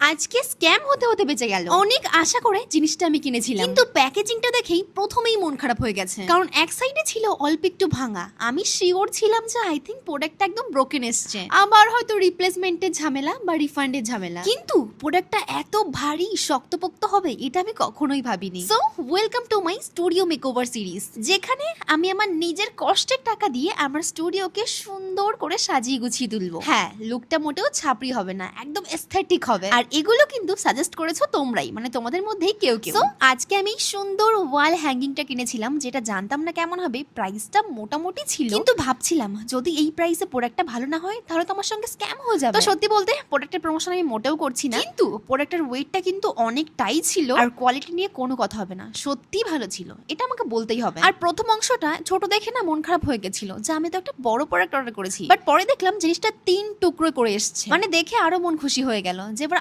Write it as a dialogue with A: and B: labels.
A: আজকে স্ক্যাম হতে হতে বেঁচে গেল। অনেক আশা করে জিনিসটা আমি কিনেছিলাম, কিন্তু প্যাকেজিংটা দেখেই প্রথমেই মন খারাপ হয়ে গেছে। কারণ এক সাইডে ছিল অল্প একটু ভাঙা, আমি শিওর ছিলাম যে আই থিঙ্ক প্রোডাক্টটা একদম ব্রোকেন এসছে, আবার হয়তো রিপ্লেসমেন্টের ঝামেলা বা রিফান্ডের ঝামেলা। কিন্তু প্রোডাক্টটা এত ভারী শক্তপোক্ত হবে এটা আমি কখনোই ভাবিনি। So welcome to my studio makeover series, যেখানে আমি আমার নিজের কষ্টের টাকা দিয়ে আমার স্টুডিওকে সুন্দর করে সাজিয়ে গুছিয়ে তুলবো। হ্যাঁ, লুকটা মোটেও ছাপড়ি হবে না, একদম এস্থেটিক হবে। আর এগুলো কিন্তু সাজেস্ট করেছো তোমরাই, মানে তোমাদের মধ্যেই কেউ কেউ। আজকে আমি সুন্দর ওয়াল হ্যাঙ্গিংটা কিনেছিলাম, যেটা জানতাম না কেমন হবে। প্রাইসটা মোটামুটি ছিল, কিন্তু ভাবছিলাম যদি এই প্রাইসে প্রোডাক্টটা ভালো না হয় তাহলে তো আমার সঙ্গে স্ক্যাম হয়ে যাবে। তো সত্যি বলতে প্রোডাক্টের প্রমোশন আমি মোটেও করছি না, কিন্তু প্রোডাক্টের ওয়েটটা কিন্তু অনেকটাই ছিল, আর কোয়ালিটি নিয়ে কোনো কথা হবে না, সত্যি ভালো ছিল, এটা আমাকে বলতেই হবে। আর প্রথম অংশটা ছোট দেখে না মন খারাপ হয়ে গেছিল যে আমি তো একটা বড় প্রোডাক্ট অর্ডার করেছি, বাট পরে দেখলাম জিনিসটা 3 টুকরো করে এসছে, মানে দেখে আরো মন খুশি হয়ে গেল যে এবার